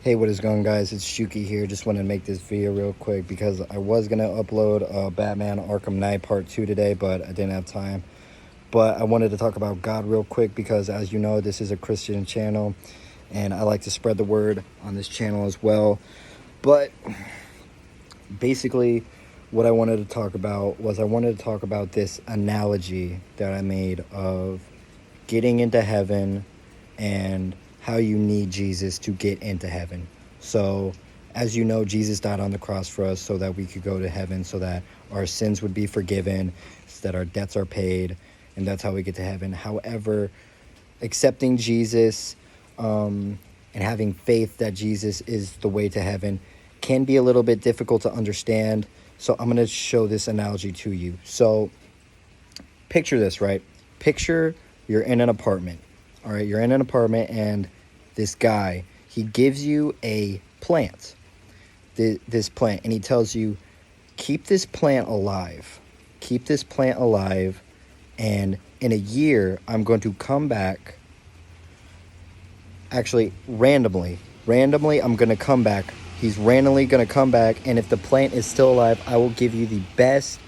Hey, what is going, guys? It's Shuki here. Just wanted to make this video real quick because I was going to upload Batman Arkham Knight Part 2 today, but I didn't have time. But I wanted to talk about God real quick because, as you know, this is a Christian channel, and I like to spread the word on this channel as well. But basically, what I wanted to talk about was this analogy that I made of getting into heaven and how you need Jesus to get into heaven. So, as you know, Jesus died on the cross for us so that we could go to heaven, so that our sins would be forgiven, so that our debts are paid, and that's how we get to heaven. However, accepting Jesus and having faith that Jesus is the way to heaven can be a little bit difficult to understand. So I'm going to show this analogy to you. So picture this, right? Picture you're in an apartment. All right, you're in an apartment, and this guy, he gives you a plant, this plant, and he tells you, keep this plant alive. Keep this plant alive, and in a year, I'm going to come back. Actually, randomly, I'm going to come back. He's randomly going to come back, and if the plant is still alive, I will give you the best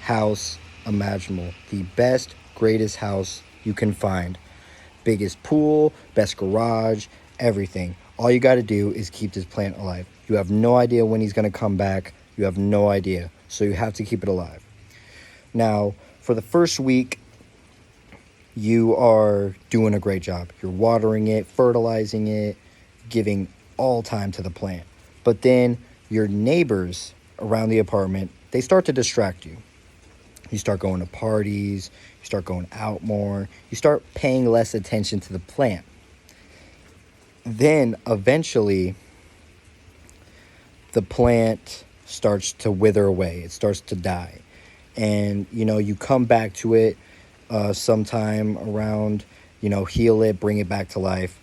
house imaginable, the best, greatest house you can find. Biggest pool, best garage, everything. All you got to do is keep this plant alive. You have no idea when he's going to come back. You have no idea. So you have to keep it alive. Now, for the first week, you are doing a great job. You're watering it, fertilizing it, giving all time to the plant. But then your neighbors around the apartment, they start to distract you. You start going to parties, you start going out more, you start paying less attention to the plant. Then eventually the plant starts to wither away, it starts to die. And you come back to it sometime around, heal it, bring it back to life.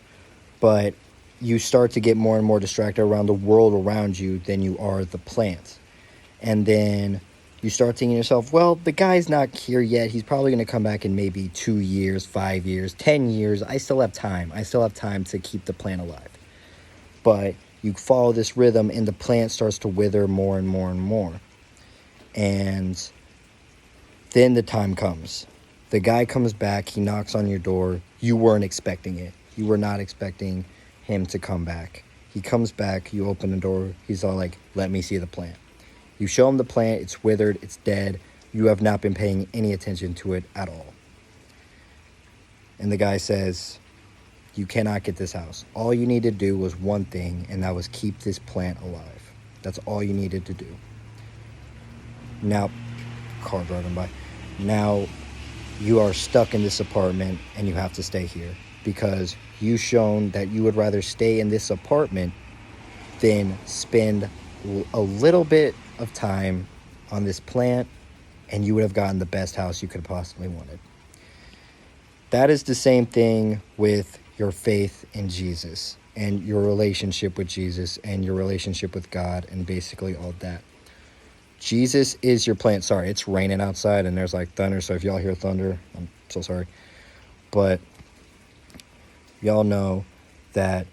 But you start to get more and more distracted around the world around you than you are the plant. And then you start thinking to yourself, well, the guy's not here yet. He's probably going to come back in maybe 2 years, 5 years, 10 years. I still have time. I still have time to keep the plant alive. But you follow this rhythm, and the plant starts to wither more and more and more. And then the time comes. The guy comes back. He knocks on your door. You weren't expecting it. You were not expecting him to come back. He comes back. You open the door. He's all like, let me see the plant. You show him the plant, it's withered, it's dead. You have not been paying any attention to it at all. And the guy says, you cannot get this house. All you need to do was one thing, and that was keep this plant alive. That's all you needed to do. Now, car driving by. Now, you are stuck in this apartment, and you have to stay here because you've shown that you would rather stay in this apartment than spend a little bit of time on this plant, and you would have gotten the best house you could possibly wanted. That is the same thing with your faith in Jesus and your relationship with Jesus and your relationship with God and basically all that. Jesus is your plant. Sorry, it's raining outside and there's like thunder, so if y'all hear thunder, I'm so sorry. But y'all know that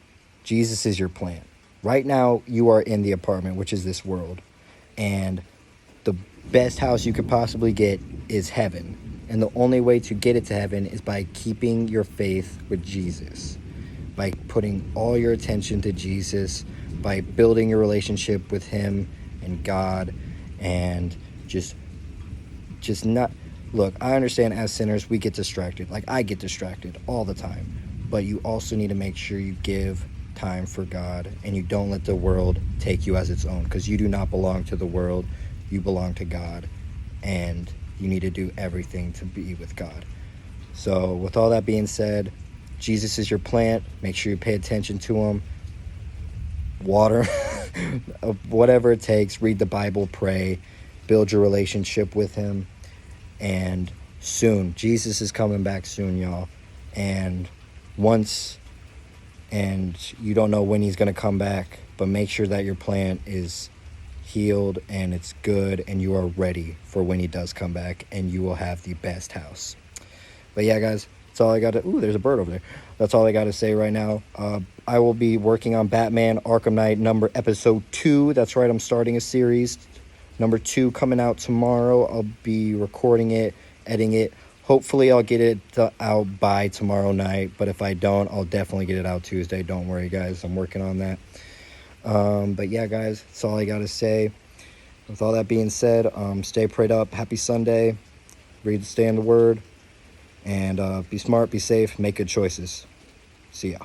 Jesus is your plant. Right now, you are in the apartment, which is this world. And the best house you could possibly get is heaven. And the only way to get it to heaven is by keeping your faith with Jesus. By putting all your attention to Jesus. By building your relationship with him and God. And just not... Look, I understand as sinners, we get distracted. Like, I get distracted all the time. But you also need to make sure you give time for God, and you don't let the world take you as its own, because you do not belong to the world. You belong to God, and you need to do everything to be with God. So with all that being said, Jesus is your plant. Make sure you pay attention to him. Water, whatever it takes. Read the Bible, pray, build your relationship with him. And soon, Jesus is coming back soon, y'all. And you don't know when he's going to come back, but make sure that your plant is healed and it's good and you are ready for when he does come back, and you will have the best house. But yeah, guys, that's all I got to... Ooh, there's a bird over there. That's all I got to say right now. I will be working on Batman Arkham Knight episode 2. That's right, I'm starting a series. Number 2 coming out tomorrow. I'll be recording it, editing it. Hopefully I'll get it out by tomorrow night, but if I don't, I'll definitely get it out Tuesday. Don't worry, guys. I'm working on that. But yeah, guys, that's all I got to say. With all that being said, stay prayed up. Happy Sunday. Stay in the Word. And be smart, be safe, make good choices. See ya.